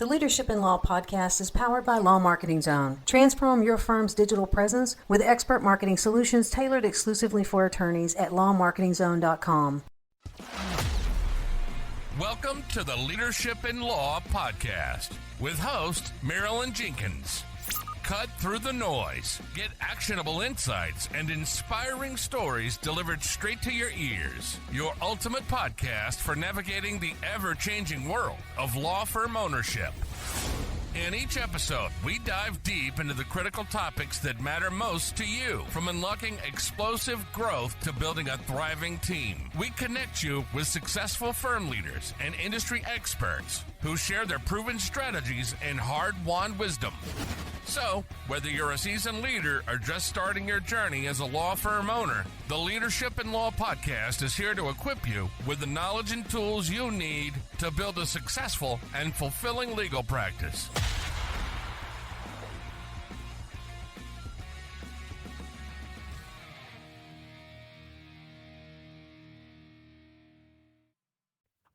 The Leadership in Law podcast is powered by Law Marketing Zone. Transform your firm's digital presence with expert marketing solutions tailored exclusively for attorneys at lawmarketingzone.com. Welcome to the Leadership in Law podcast with host Marilyn Jenkins. Cut through the noise, get actionable insights and inspiring stories delivered straight to your ears. Your ultimate podcast for navigating the ever-changing world of law firm ownership. In each episode, we dive deep into the critical topics that matter most to you, from unlocking explosive growth to building a thriving team. We connect you with successful firm leaders and industry experts who share their proven strategies and hard-won wisdom. So, whether you're a seasoned leader or just starting your journey as a law firm owner, the Leadership in Law podcast is here to equip you with the knowledge and tools you need to build a successful and fulfilling legal practice.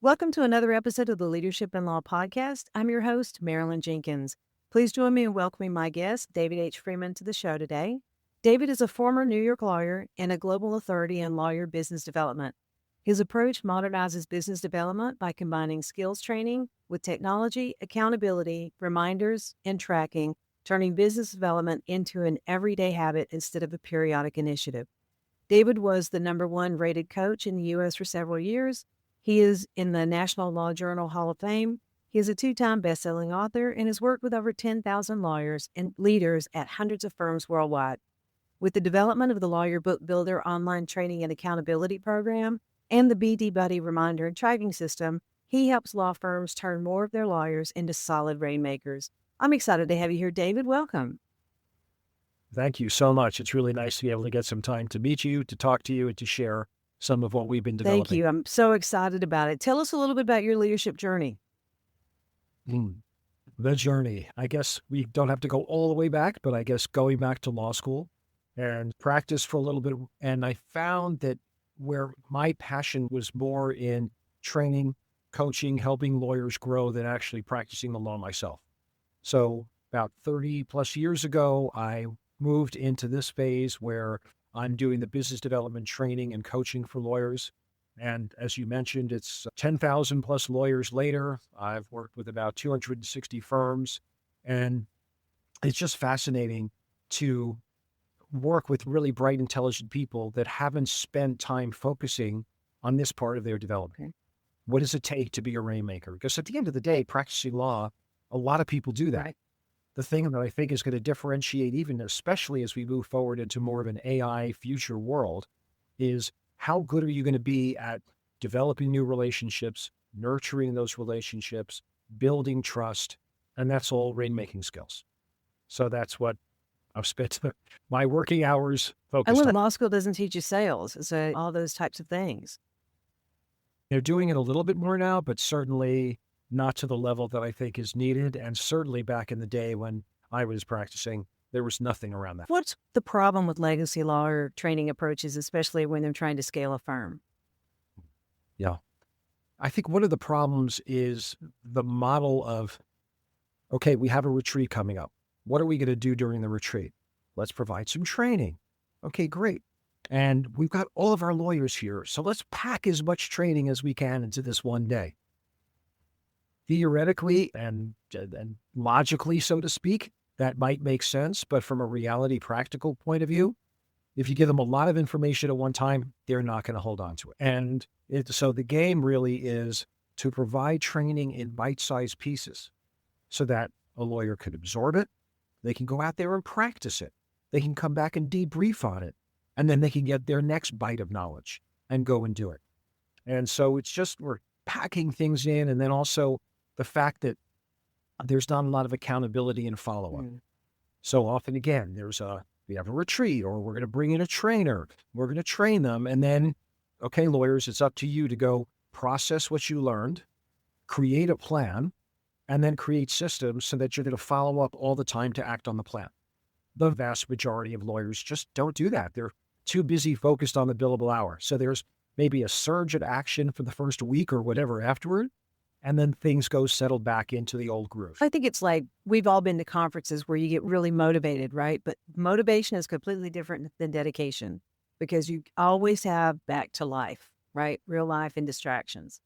Welcome to another episode of the Leadership in Law podcast. I'm your host, Marilyn Jenkins. Please join me in welcoming my guest, David H. Freeman, to the show today. David is a former New York lawyer and a global authority in lawyer business development. His approach modernizes business development by combining skills training with technology, accountability, reminders, and tracking, turning business development into an everyday habit instead of a periodic initiative. David was the #1 rated coach in the U.S. for several years. He is in the National Law Journal Hall of Fame. He is a 2-time best-selling author and has worked with over 10,000 lawyers and leaders at hundreds of firms worldwide. With the development of the Lawyer Book Builder online training and accountability program and the BD Buddy reminder and tracking system, he helps law firms turn more of their lawyers into solid rainmakers. I'm excited to have you here, David. Welcome. Thank you so much. It's really nice to be able to get some time to meet you, to talk to you, and to share some of what we've been developing. Thank you. I'm so excited about it. Tell us a little bit about your leadership journey. The journey. I guess we don't have to go all the way back, but I guess going back to law school and practice for a little bit. And I found that where my passion was more in training, coaching, helping lawyers grow than actually practicing the law myself. So about 30 plus years ago, I moved into this phase where I'm doing the business development training and coaching for lawyers. And as you mentioned, it's 10,000 plus lawyers later. I've worked with about 260 firms, and it's just fascinating to work with really bright, intelligent people that haven't spent time focusing on this part of their development. What does it take to be a rainmaker? Because at the end of the day, practicing law, a lot of people do that. Right. The thing that I think is going to differentiate, even especially as we move forward into more of an AI future world, is how good are you going to be at developing new relationships, nurturing those relationships, building trust, and that's all rainmaking skills. So that's what I've spent my working hours focused on. Law school doesn't teach you sales, so all those types of things. They're doing it a little bit more now, but certainly not to the level that I think is needed. And certainly back in the day when I was practicing, there was nothing around that. What's the problem with legacy lawyer training approaches, especially when they're trying to scale a firm? Yeah. I think one of the problems is the model of, okay, we have a retreat coming up. What are we going to do during the retreat? Let's provide some training. Okay, great. And we've got all of our lawyers here, so let's pack as much training as we can into this one day. Theoretically and logically, so to speak, that might make sense, but from a reality, practical point of view, if you give them a lot of information at one time, they're not going to hold on to it. And so the game really is to provide training in bite-sized pieces so that a lawyer could absorb it, they can go out there and practice it, they can come back and debrief on it, and then they can get their next bite of knowledge and go and do it. And so it's just we're packing things in, and then also the fact that there's not a lot of accountability and follow-up. So often, again, we have a retreat, or we're going to bring in a trainer. We're going to train them. And then, okay, lawyers, it's up to you to go process what you learned, create a plan, and then create systems so that you're going to follow up all the time to act on the plan. The vast majority of lawyers just don't do that. They're too busy focused on the billable hour. So there's maybe a surge of action for the first week or whatever afterward, and then things go settled back into the old groove. I think it's like we've all been to conferences where you get really motivated, right? But motivation is completely different than dedication because you always have back to life, right? Real life and distractions.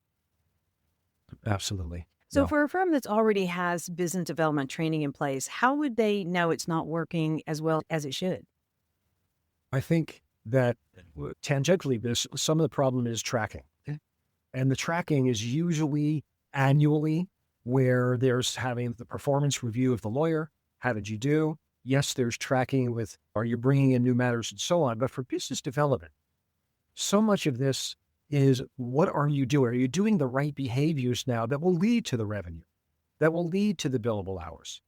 Absolutely. So No. for a firm that's already has business development training in place, how would they know it's not working as well as it should? I think that tangentially, some of the problem is tracking. And the tracking is usually annually, where there's having the performance review of the lawyer. How did you do? Yes, there's tracking with, are you bringing in new matters and so on. But for business development, so much of this is, what are you doing? Are you doing the right behaviors now that will lead to the revenue, that will lead to the billable hours?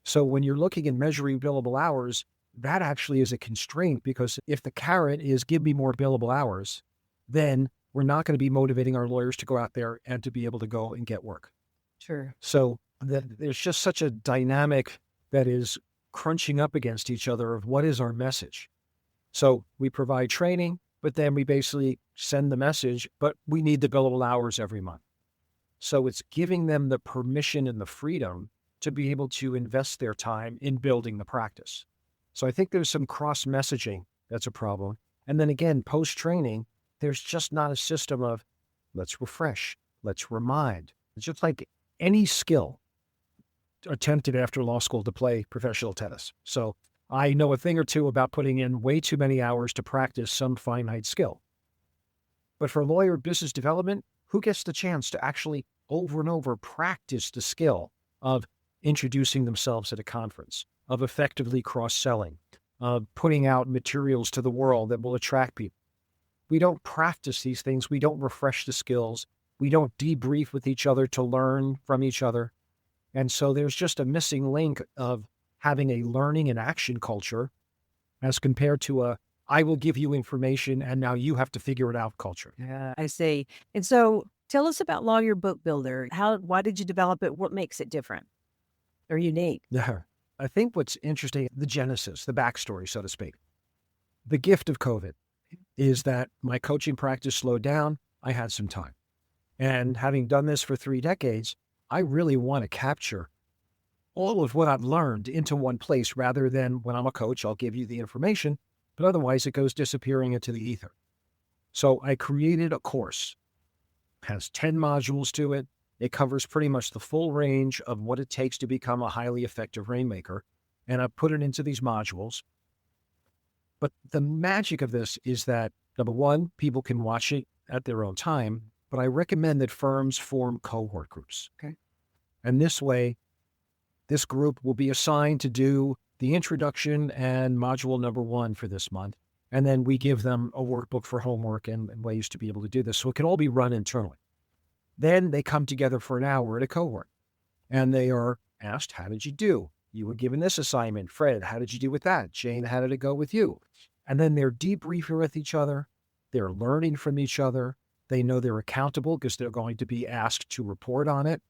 So when you're looking at measuring billable hours, that actually is a constraint, because if the carrot is give me more billable hours, then we're not going to be motivating our lawyers to go out there and to be able to go and get work. Sure. So there's just such a dynamic that is crunching up against each other of what is our message. So we provide training, but then we basically send the message, but we need the billable hours every month. So it's giving them the permission and the freedom to be able to invest their time in building the practice. So I think there's some cross messaging that's a problem. And then again, post-training, there's just not a system of let's refresh, let's remind. It's just like any skill attempted after law school to play professional tennis. So I know a thing or two about putting in way too many hours to practice some finite skill. But for lawyer business development, who gets the chance to actually over and over practice the skill of introducing themselves at a conference, of effectively cross-selling, of putting out materials to the world that will attract people? We don't practice these things. We don't refresh the skills. We don't debrief with each other to learn from each other. And so there's just a missing link of having a learning and action culture as compared to a, I will give you information and now you have to figure it out culture. Yeah, I see. And so tell us about Lawyer Book Builder. Why did you develop it? What makes it different or unique? Yeah. I think what's interesting, the genesis, the backstory, so to speak. The gift of COVID is that my coaching practice slowed down. I had some time. And having done this for 3 decades, I really want to capture all of what I've learned into one place, rather than when I'm a coach, I'll give you the information, but otherwise it goes disappearing into the ether. So I created a course. It has 10 modules to it. It covers pretty much the full range of what it takes to become a highly effective rainmaker. And I put it into these modules. But the magic of this is that, number one, people can watch it at their own time, but I recommend that firms form cohort groups. Okay. And this way, this group will be assigned to do the introduction and module number 1 for this month. And then we give them a workbook for homework and ways to be able to do this. So it can all be run internally. Then they come together for an hour at a cohort and they are asked, how did you do? You were given this assignment. Fred, how did you do with that? Jane, how did it go with you? And then they're debriefing with each other. They're learning from each other. They know they're accountable because they're going to be asked to report on it.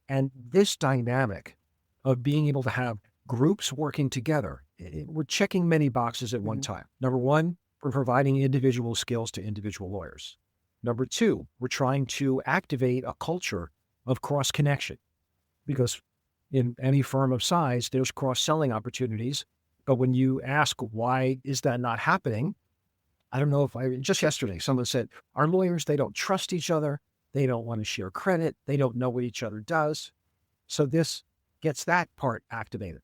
And this dynamic of being able to have groups working together, we're checking many boxes at one time. Number one, we're providing individual skills to individual lawyers. Number two, we're trying to activate a culture of cross-connection, because in any firm of size, there's cross-selling opportunities. But when you ask, why is that not happening? I don't know just yesterday, someone said, our lawyers, they don't trust each other. They don't want to share credit. They don't know what each other does. So this gets that part activated.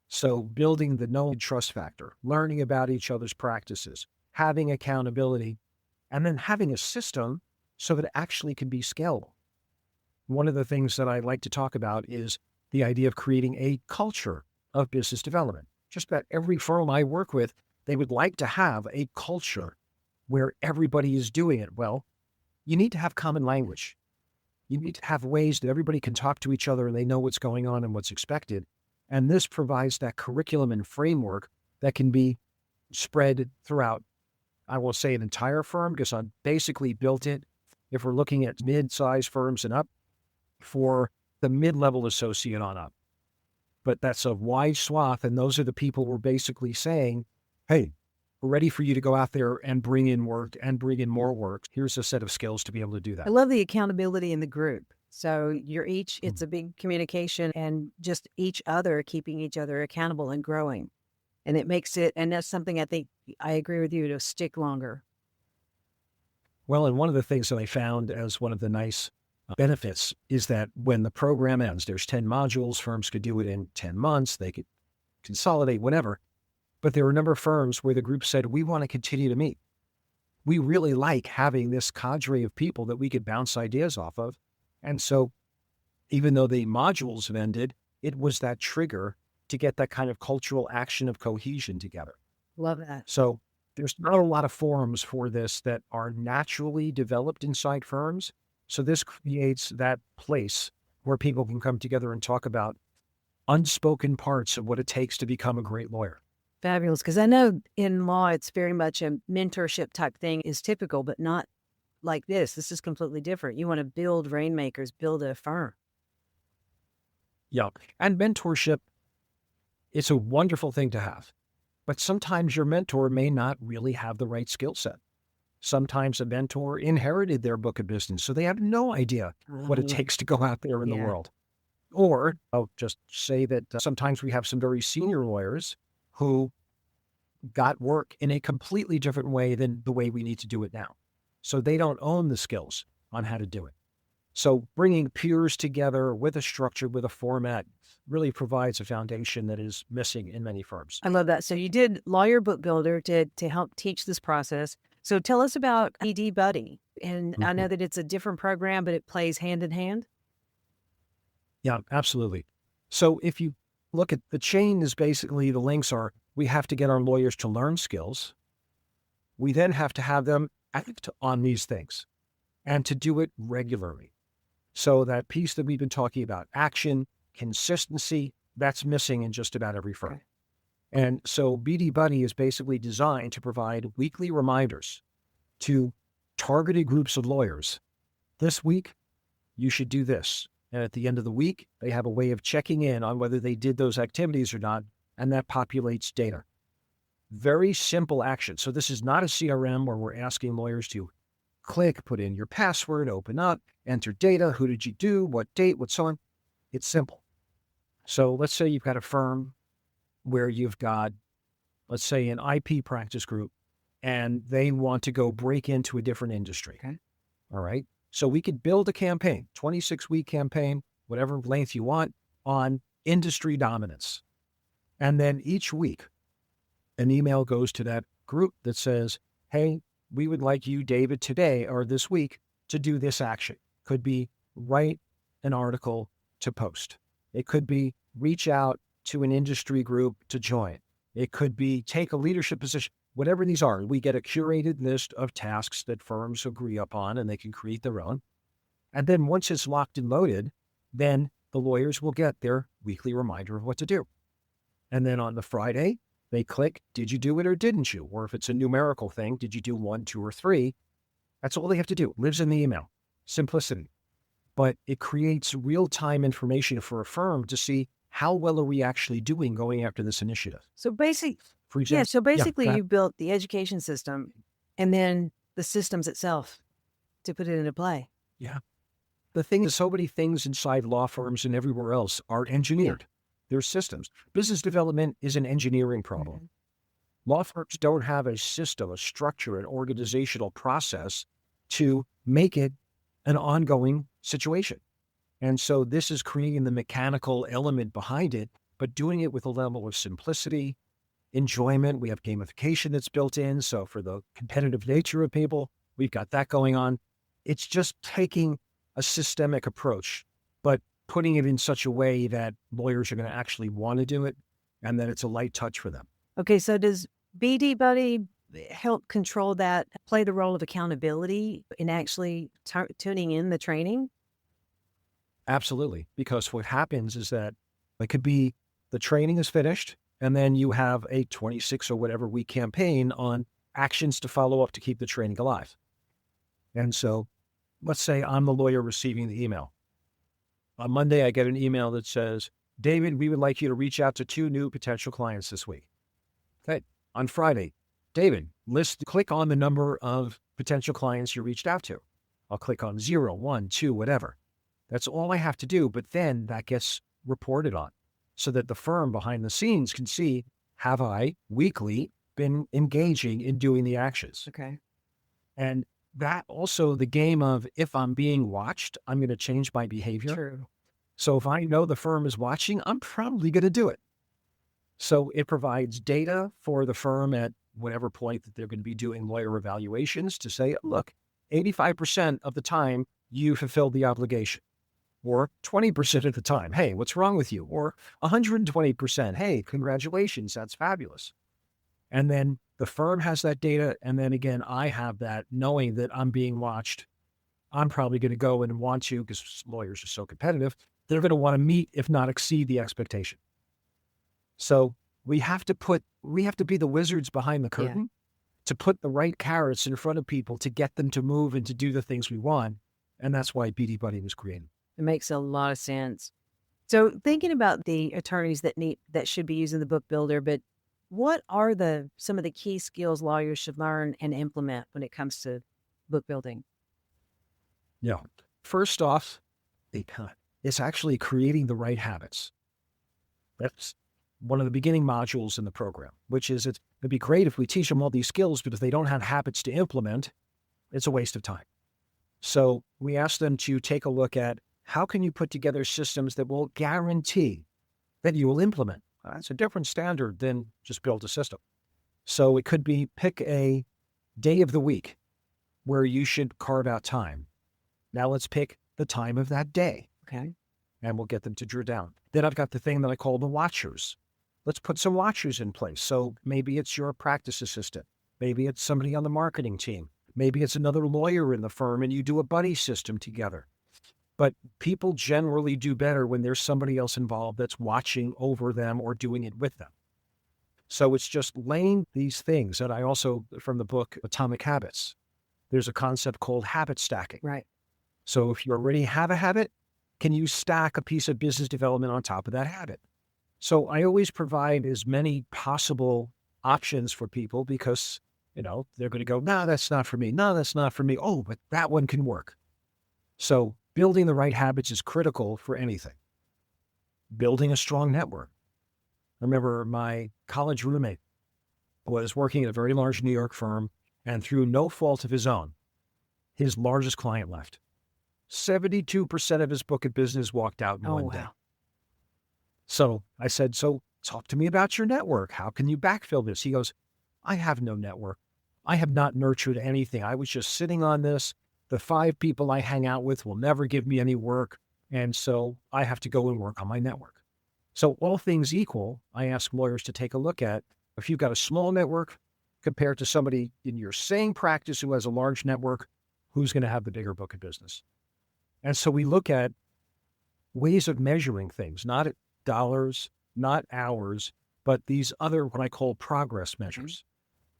So building the know and trust factor, learning about each other's practices, having accountability, and then having a system so that it actually can be scalable. One of the things that I like to talk about is the idea of creating a culture of business development. Just about every firm I work with, they would like to have a culture where everybody is doing it. Well, you need to have common language. You need to have ways that everybody can talk to each other and they know what's going on and what's expected. And this provides that curriculum and framework that can be spread throughout, I will say, an entire firm, because I basically built it, if we're looking at mid-sized firms and up, for the mid-level associate on up. But that's a wide swath, and those are the people we're basically saying, hey, we're ready for you to go out there and bring in work and bring in more work. Here's a set of skills to be able to do that. I love the accountability in the group. So it's a big communication and just each other, keeping each other accountable and growing. And it makes it, and that's something I think I agree with you to stick longer. Well, and one of the things that I found as one of the nice benefits is that when the program ends, there's 10 modules, firms could do it in 10 months, they could consolidate, whatever. But there were a number of firms where the group said, we want to continue to meet. We really like having this cadre of people that we could bounce ideas off of. And so even though the modules have ended, it was that trigger to get that kind of cultural action of cohesion together. Love that. So there's not a lot of forums for this that are naturally developed inside firms. So this creates that place where people can come together and talk about unspoken parts of what it takes to become a great lawyer. Fabulous. Because I know in law, it's very much a mentorship type thing is typical, but not like this. This is completely different. You want to build Rainmakers, build a firm. Yeah. And mentorship, it's a wonderful thing to have. But sometimes your mentor may not really have the right skill set. Sometimes a mentor inherited their book of business, so they have no idea what it takes to go out there in the world. Or I'll just say that sometimes we have some very senior lawyers who got work in a completely different way than the way we need to do it now. So they don't own the skills on how to do it. So bringing peers together with a structure, with a format, really provides a foundation that is missing in many firms. I love that. So you did Lawyer Book Builder to help teach this process. So tell us about BD Buddy. And I know that it's a different program, but it plays hand in hand. Yeah, absolutely. So if you look at the chain, is basically the links are, we have to get our lawyers to learn skills. We then have to have them act on these things and to do it regularly. So that piece that we've been talking about, action, consistency, that's missing in just about every firm. Okay. And so BD Buddy is basically designed to provide weekly reminders to targeted groups of lawyers. This week, you should do this. And at the end of the week, they have a way of checking in on whether they did those activities or not, and that populates data. Very simple action. So this is not a CRM where we're asking lawyers to click, put in your password, open up, enter data, who did you do, what date, what so on. It's simple. So let's say you've got a firm where you've got, let's say, an IP practice group, and they want to go break into a different industry. Okay. All right. So we could build a campaign, 26-week campaign, whatever length you want, on industry dominance. And then each week, an email goes to that group that says, hey, we would like you, David, today or this week to do this action. Could be write an article to post. It could be reach out to an industry group to join. It could be take a leadership position. Whatever these are, we get a curated list of tasks that firms agree upon, and they can create their own. And then once it's locked and loaded, then the lawyers will get their weekly reminder of what to do. And then on the Friday, they click, did you do it or didn't you? Or if it's a numerical thing, did you do 1, 2, or 3? That's all they have to do. It lives in the email. Simplicity. But it creates real-time information for a firm to see how well are we actually doing going after this initiative. So basically, you built the education system and then the systems itself to put it into play. Yeah. The thing is, so many things inside law firms and everywhere else are engineered. They're systems. Business development is an engineering problem. Mm-hmm. Law firms don't have a system, a structure, an organizational process to make it an ongoing situation. And so this is creating the mechanical element behind it, but doing it with a level of simplicity, enjoyment. We have gamification that's built in. So for the competitive nature of people, we've got that going on. It's just taking a systemic approach, but putting it in such a way that lawyers are going to actually want to do it and that it's a light touch for them. Okay, so does BD Buddy help control that, play the role of accountability in actually tuning in the training? Absolutely. Because what happens is that it could be the training is finished and then you have a 26 or whatever week campaign on actions to follow up to keep the training alive. And so let's say I'm the lawyer receiving the email. On Monday, I get an email that says, David, we would like you to reach out to 2 new potential clients this week. Okay. On Friday, David, click on the number of potential clients you reached out to. I'll click on 0, 1, 2, whatever. That's all I have to do. But then that gets reported on so that the firm behind the scenes can see, have I weekly been engaging in doing the actions? Okay. And that also the game of if I'm being watched, I'm going to change my behavior. True. So if I know the firm is watching, I'm probably going to do it. So it provides data for the firm at whatever point that they're going to be doing lawyer evaluations to say, look, 85% of the time you fulfilled the obligation, or 20% of the time, hey, what's wrong with you? Or 120%, hey, congratulations, that's fabulous. And then the firm has that data. And then again, I have that knowing that I'm being watched. I'm probably going to go and want to, because lawyers are so competitive, they're going to want to meet, if not exceed the expectation. So we have to be the wizards behind the curtain to put the right carrots in front of people to get them to move and to do the things we want. And that's why BD Buddy was created. It makes a lot of sense. So thinking about the attorneys that should be using the book builder, but what are some of the key skills lawyers should learn and implement when it comes to book building? Yeah. First off, it's actually creating the right habits. That's one of the beginning modules in the program, which is it'd be great if we teach them all these skills, but if they don't have habits to implement, it's a waste of time. So we ask them to take a look at how can you put together systems that will guarantee that you will implement. That's a different standard than just build a system. So it could be pick a day of the week where you should carve out time. Now let's pick the time of that day. Okay. And we'll get them to drill down. Then I've got the thing that I call the watchers. Let's put some watchers in place. So maybe it's your practice assistant. Maybe it's somebody on the marketing team. Maybe it's another lawyer in the firm and you do a buddy system together. But people generally do better when there's somebody else involved that's watching over them or doing it with them. So it's just laying these things. And I also, from the book Atomic Habits, there's a concept called habit stacking. Right. So if you already have a habit, can you stack a piece of business development on top of that habit? So I always provide as many possible options for people because, they're going to go, no, that's not for me. No, that's not for me. Oh, but that one can work. So building the right habits is critical for anything. Building a strong network. I remember my college roommate was working at a very large New York firm, and through no fault of his own, his largest client left. 72% of his book of business walked out in one day. So I said, so talk to me about your network. How can you backfill this? He goes, I have no network. I have not nurtured anything. I was just sitting on this. The 5 people I hang out with will never give me any work. And so I have to go and work on my network. So all things equal, I ask lawyers to take a look at if you've got a small network compared to somebody in your same practice who has a large network, who's going to have the bigger book of business. And so we look at ways of measuring things, not at dollars, not hours, but these other, what I call progress measures.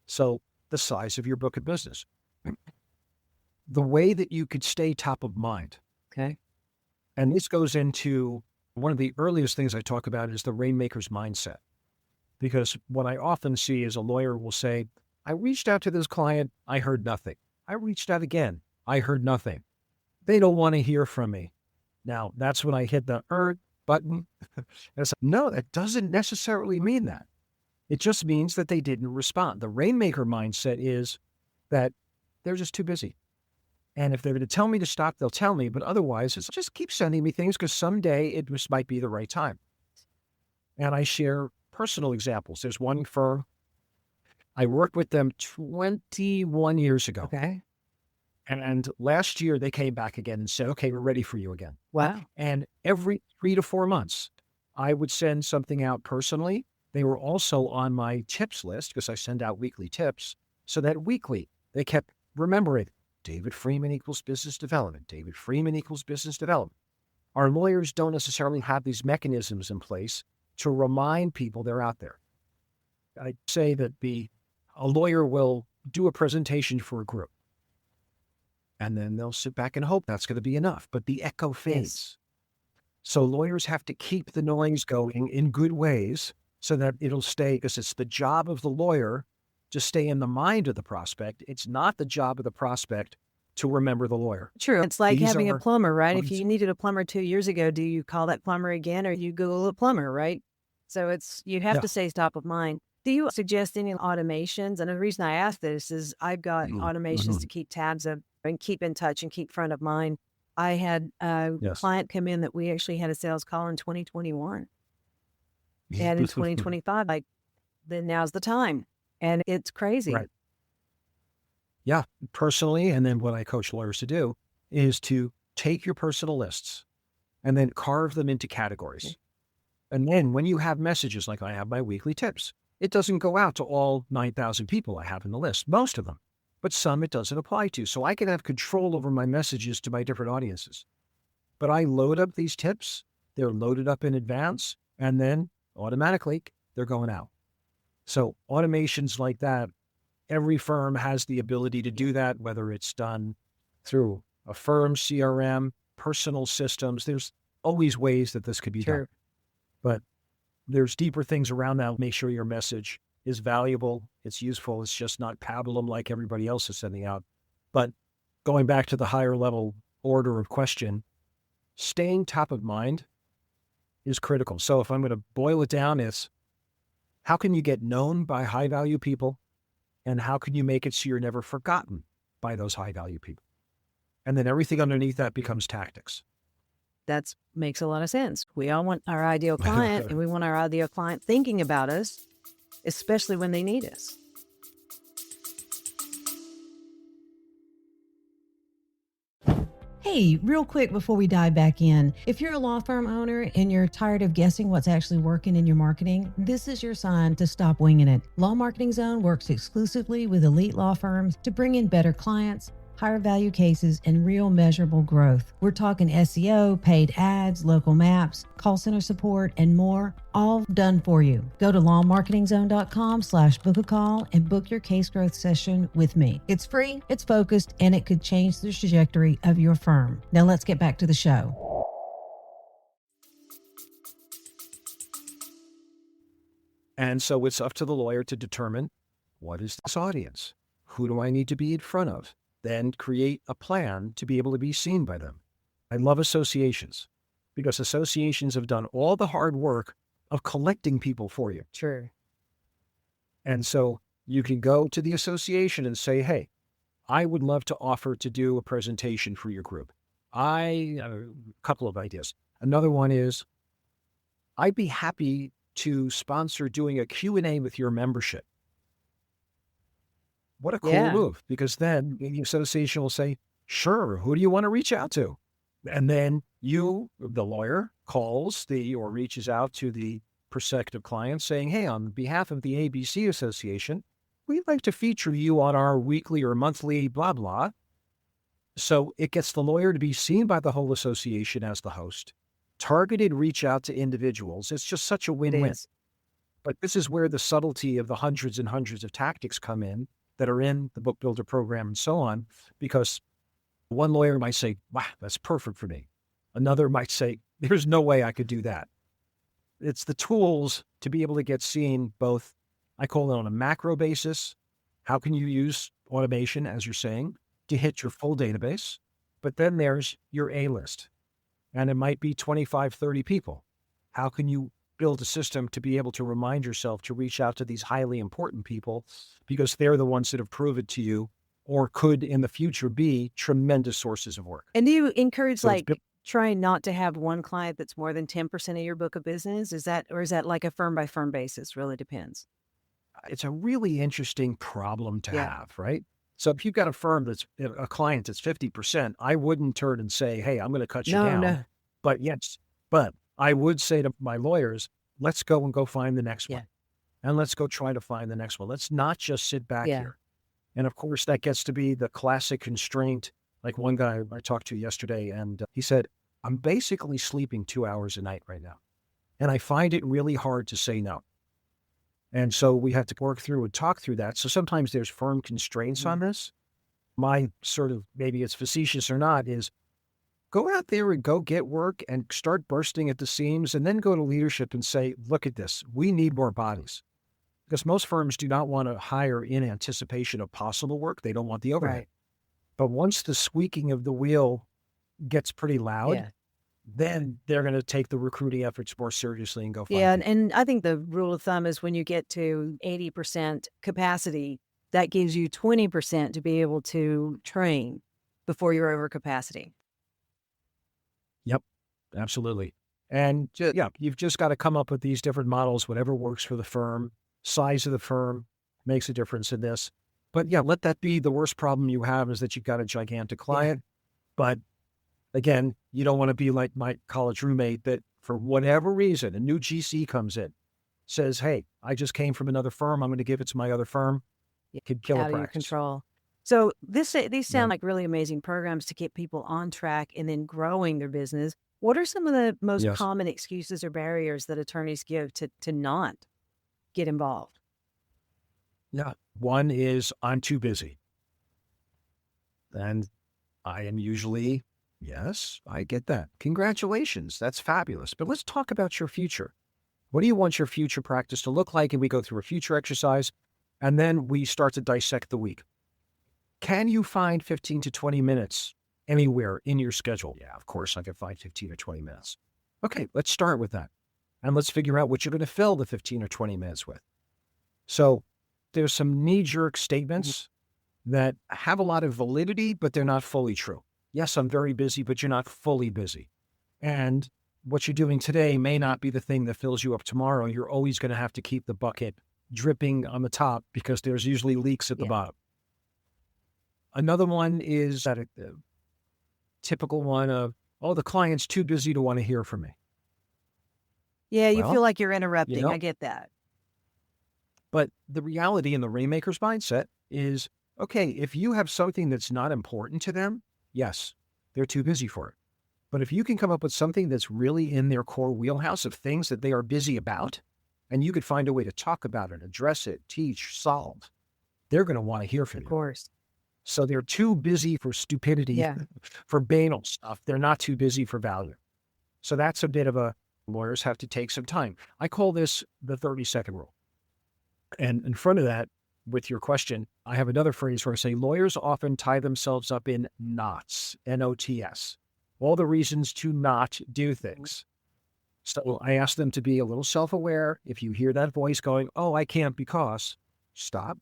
So the size of your book of business, the way that you could stay top of mind. Okay. And this goes into one of the earliest things I talk about is the Rainmaker's mindset. Because what I often see is a lawyer will say, I reached out to this client, I heard nothing. I reached out again, I heard nothing. They don't want to hear from me. Now, that's when I hit the button. No, that doesn't necessarily mean that. It just means that they didn't respond. The Rainmaker mindset is that they're just too busy. And if they're going to tell me to stop, they'll tell me. But otherwise, it's just keep sending me things because someday it just might be the right time. And I share personal examples. There's one firm, I worked with them 21 years ago. Okay. And last year they came back again and said, okay, we're ready for you again. Wow. And every 3 to 4 months, I would send something out personally. They were also on my tips list because I send out weekly tips. So that weekly, they kept remembering David Freeman equals business development. David Freeman equals business development. Our lawyers don't necessarily have these mechanisms in place to remind people they're out there. I say that a lawyer will do a presentation for a group. And then they'll sit back and hope that's going to be enough. But the echo fades. Yes. So lawyers have to keep the noise going in good ways so that it'll stay, because it's the job of the lawyer to stay in the mind of the prospect. It's not the job of the prospect to remember the lawyer. True. It's like These having a are plumber, right? If ones- you needed a plumber 2 years ago, do you call that plumber again or you Google a plumber, right? So you have Yeah. to stay top of mind. Do you suggest any automations? And the reason I ask this is I've got automations to keep tabs of and keep in touch and keep front of mind. I had a Yes. client come in that we actually had a sales call in 2021. And in 2025, then now's the time. And it's crazy. Right. Yeah, personally, and then what I coach lawyers to do is to take your personal lists and then carve them into categories. And then when you have messages like I have my weekly tips, it doesn't go out to all 9,000 people I have in the list, most of them, but some it doesn't apply to. So I can have control over my messages to my different audiences. But I load up these tips, they're loaded up in advance, and then automatically they're going out. So automations like that, every firm has the ability to do that, whether it's done through a firm CRM, personal systems. There's always ways that this could be done. But there's deeper things around that. Make sure your message is valuable, it's useful, it's just not pablum like everybody else is sending out. But going back to the higher level order of question, staying top of mind is critical. So if I'm going to boil it down, it's how can you get known by high value people? And how can you make it so you're never forgotten by those high value people? And then everything underneath that becomes tactics. That makes a lot of sense. We all want our ideal client and we want our ideal client thinking about us, especially when they need us. Hey, real quick before we dive back in, if you're a law firm owner and you're tired of guessing what's actually working in your marketing, this is your sign to stop winging it. Law Marketing Zone works exclusively with elite law firms to bring in better clients, higher value cases, and real measurable growth. We're talking SEO, paid ads, local maps, call center support, and more, all done for you. Go to lawmarketingzone.com/book a call and book your case growth session with me. It's free, it's focused, and it could change the trajectory of your firm. Now let's get back to the show. And so it's up to the lawyer to determine what is this audience? Who do I need to be in front of? Then create a plan to be able to be seen by them. I love associations because associations have done all the hard work of collecting people for you. True. And so you can go to the association and say, hey, I would love to offer to do a presentation for your group. A couple of ideas. Another one is I'd be happy to sponsor doing a Q&A with your membership. What a cool move, because then the association will say, sure, who do you want to reach out to? And then you, the lawyer, calls or reaches out to the prospective client saying, hey, on behalf of the ABC Association, we'd like to feature you on our weekly or monthly blah, blah. So it gets the lawyer to be seen by the whole association as the host. Targeted reach out to individuals. It's just such a win-win. But this is where the subtlety of the hundreds and hundreds of tactics come in that are in the Book Builder program and so on, because one lawyer might say, wow, that's perfect for me. Another might say, there's no way I could do that. It's the tools to be able to get seen both, I call it on a macro basis. How can you use automation, as you're saying, to hit your full database? But then there's your A list, and it might be 25, 30 people. How can you build a system to be able to remind yourself to reach out to these highly important people because they're the ones that have proven to you or could in the future be tremendous sources of work. And do you encourage trying not to have one client that's more than 10% of your book of business? Is that like a firm by firm basis? Really depends. It's a really interesting problem to have, right? So if you've got a client that's 50%, I wouldn't turn and say, hey, I'm going to cut you down. No. But I would say to my lawyers, let's go find the next one. And let's go try to find the next one. Let's not just sit back here. And of course, that gets to be the classic constraint. Like one guy I talked to yesterday, and he said, I'm basically sleeping 2 hours a night right now. And I find it really hard to say no. And so we have to work through and talk through that. So sometimes there's firm constraints on this. My sort of, maybe it's facetious or not, is go out there and go get work and start bursting at the seams, and then go to leadership and say, look at this, we need more bodies. Because most firms do not want to hire in anticipation of possible work. They don't want the overhead. Right. But once the squeaking of the wheel gets pretty loud, Yeah. then they're going to take the recruiting efforts more seriously and go find Yeah. people. And I think the rule of thumb is when you get to 80% capacity, that gives you 20% to be able to train before you're over capacity. Yep, absolutely. And yeah, you've just got to come up with these different models, whatever works for the firm. Size of the firm makes a difference in this. But yeah, let that be the worst problem you have is that you've got a gigantic client. But again, you don't want to be like my college roommate that for whatever reason, a new GC comes in, says, hey, I just came from another firm. I'm going to give it to my other firm. It could kill a Out of your practice. control. So these Yeah. sound like really amazing programs to get people on track and then growing their business. What are some of the most Yes. common excuses or barriers that attorneys give to not get involved? Yeah. One is I'm too busy. And I am usually, yes, I get that. Congratulations. That's fabulous. But let's talk about your future. What do you want your future practice to look like? And we go through a future exercise, and then we start to dissect the week. Can you find 15 to 20 minutes anywhere in your schedule? Yeah, of course I can find 15 or 20 minutes. Okay, let's start with that. And let's figure out what you're going to fill the 15 or 20 minutes with. So there's some knee-jerk statements that have a lot of validity, but they're not fully true. Yes, I'm very busy, but you're not fully busy. And what you're doing today may not be the thing that fills you up tomorrow. You're always going to have to keep the bucket dripping on the top because there's usually leaks at the bottom. Another one is that a typical one of, oh, the client's too busy to want to hear from me. Yeah, you Well, feel like you're interrupting. you know, I get that. But the reality in the Rainmaker's mindset is, okay, if you have something that's not important to them, yes, they're too busy for it. But if you can come up with something that's really in their core wheelhouse of things that they are busy about, and you could find a way to talk about it, address it, teach, solve, they're going to want to hear from Of you. course. So they're too busy for stupidity, for banal stuff. They're not too busy for value. So that's a bit of a, lawyers have to take some time. I call this the 30-second rule. And in front of that, with your question, I have another phrase where I say lawyers often tie themselves up in knots, N-O-T-S, all the reasons to not do things. So I ask them to be a little self-aware. If you hear that voice going, oh, I can't because, stop.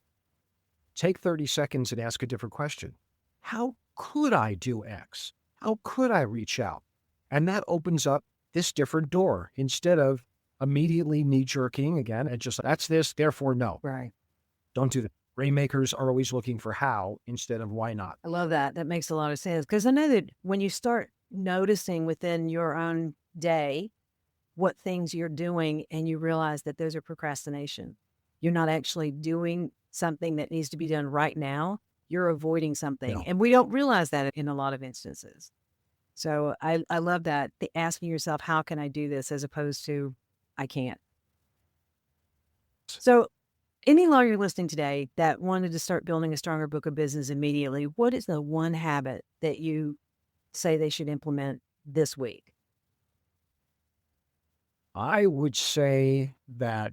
Take 30 seconds and ask a different question. How could I do X? How could I reach out? And that opens up this different door instead of immediately knee-jerking again and just, that's this, therefore no. Right. Don't do that. Rainmakers are always looking for how instead of why not. I love that. That makes a lot of sense. Because I know that when you start noticing within your own day what things you're doing and you realize that those are procrastination, you're not actually doing something that needs to be done right now. You're avoiding something. Yeah. And we don't realize that in a lot of instances. So I love that. Asking yourself, how can I do this as opposed to I can't. So any lawyer listening today that wanted to start building a stronger book of business immediately, what is the one habit that you say they should implement this week? I would say that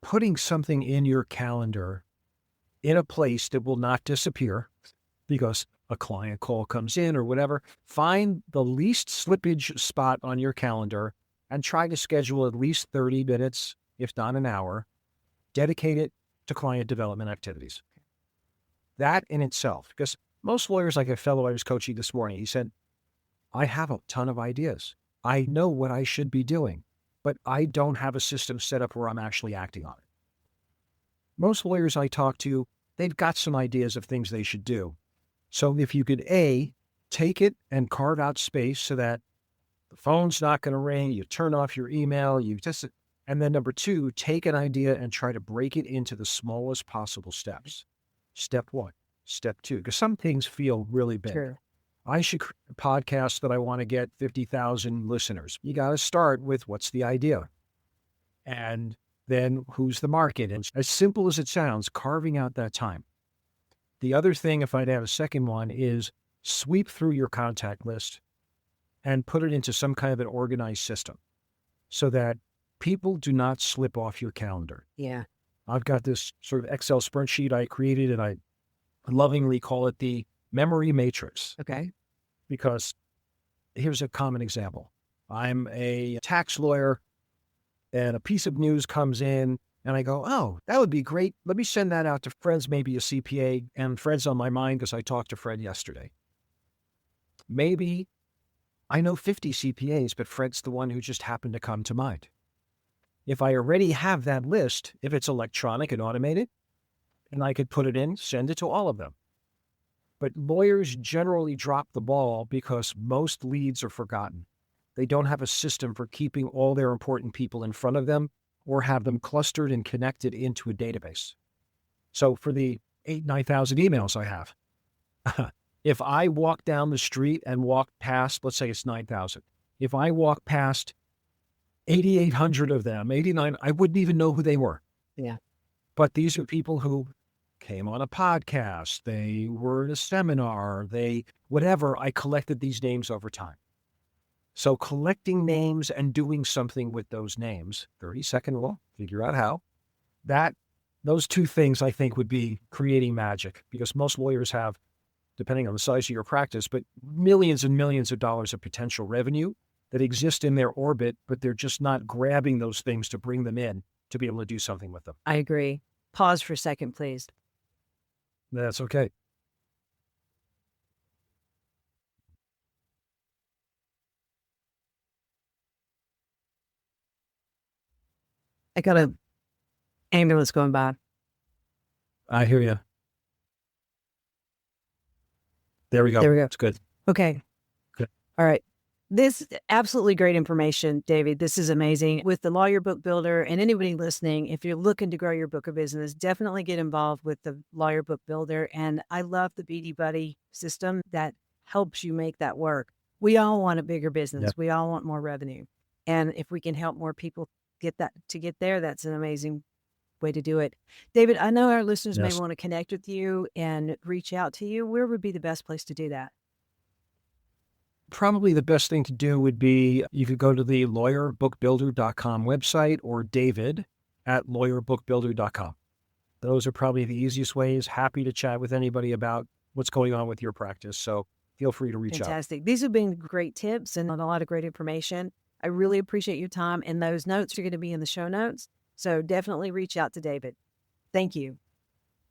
putting something in your calendar in a place that will not disappear because a client call comes in or whatever, find the least slippage spot on your calendar and try to schedule at least 30 minutes, if not an hour, dedicate it to client development activities. That in itself, because most lawyers, like a fellow I was coaching this morning, he said, I have a ton of ideas. I know what I should be doing, but I don't have a system set up where I'm actually acting on it. Most lawyers I talk to, they've got some ideas of things they should do. So if you could, A, take it and carve out space so that the phone's not going to ring, you turn off your email, and then number two, take an idea and try to break it into the smallest possible steps. Step one, step two, because some things feel really big. True. I should create a podcast that I want to get 50,000 listeners. You got to start with what's the idea? And then who's the market? And as simple as it sounds, carving out that time. The other thing, if I'd have a second one, is sweep through your contact list and put it into some kind of an organized system so that people do not slip off your calendar. Yeah. I've got this sort of Excel spreadsheet I created and I lovingly call it the memory matrix. Okay. Because here's a common example. I'm a tax lawyer and a piece of news comes in and I go, oh, that would be great. Let me send that out to friends, maybe a CPA, and Fred's on my mind because I talked to Fred yesterday. Maybe I know 50 CPAs, but Fred's the one who just happened to come to mind. If I already have that list, if it's electronic and automated, and I could put it in, send it to all of them. But lawyers generally drop the ball because most leads are forgotten. They don't have a system for keeping all their important people in front of them or have them clustered and connected into a database. So for the 9,000 emails I have, if I walk down the street and walk past, let's say it's 9,000, if I walk past 8,800 of them, 89, I wouldn't even know who they were. Yeah. But these are people who came on a podcast, they were in a seminar, whatever. I collected these names over time. So collecting names and doing something with those names, 30-second rule, figure out how, those two things I think would be creating magic, because most lawyers have, depending on the size of your practice, but millions and millions of dollars of potential revenue that exist in their orbit, but they're just not grabbing those things to bring them in to be able to do something with them. I agree. Pause for a second, please. That's okay. I got an ambulance going by. I hear you. There we go. There we go. It's good. Okay. Good. All right. This is absolutely great information, David. This is amazing. With the Lawyer Book Builder, and anybody listening, if you're looking to grow your book of business, definitely get involved with the Lawyer Book Builder. And I love the BD Buddy system that helps you make that work. We all want a bigger business. Yep. We all want more revenue. And if we can help more people get there, that's an amazing way to do it. David, I know our listeners may want to connect with you and reach out to you. Where would be the best place to do that? Probably the best thing to do would be you could go to the lawyerbookbuilder.com website or david@lawyerbookbuilder.com. Those are probably the easiest ways. Happy to chat with anybody about what's going on with your practice. So feel free to reach out. Fantastic. These have been great tips and a lot of great information. I really appreciate your time, and those notes are going to be in the show notes. So definitely reach out to David. Thank you.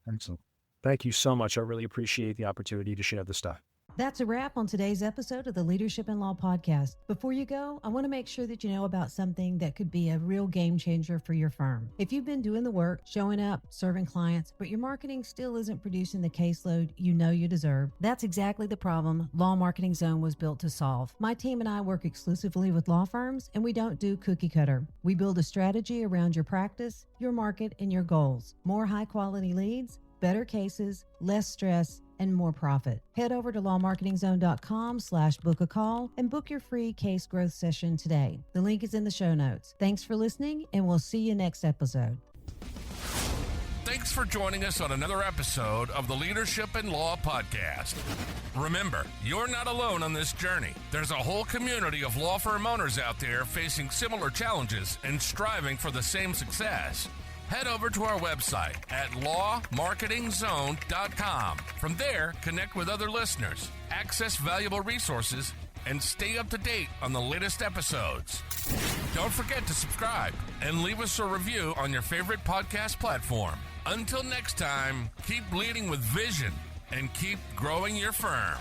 Excellent. Thank you so much. I really appreciate the opportunity to share this stuff. That's a wrap on today's episode of the Leadership in Law podcast. Before you go, I want to make sure that you know about something that could be a real game changer for your firm. If you've been doing the work, showing up, serving clients, but your marketing still isn't producing the caseload you know you deserve, that's exactly the problem Law Marketing Zone was built to solve. My team and I work exclusively with law firms, and we don't do cookie cutter. We build a strategy around your practice, your market, and your goals. More high-quality leads, better cases, less stress, and more profit. Head over to lawmarketingzone.com/book-a-call and book your free case growth session today. The link is in the show notes. Thanks for listening, and we'll see you next episode. Thanks for joining us on another episode of the Leadership in Law podcast. Remember, you're not alone on this journey. There's a whole community of law firm owners out there facing similar challenges and striving for the same success. Head over to our website at lawmarketingzone.com. From there, connect with other listeners, access valuable resources, and stay up to date on the latest episodes. Don't forget to subscribe and leave us a review on your favorite podcast platform. Until next time, keep leading with vision and keep growing your firm.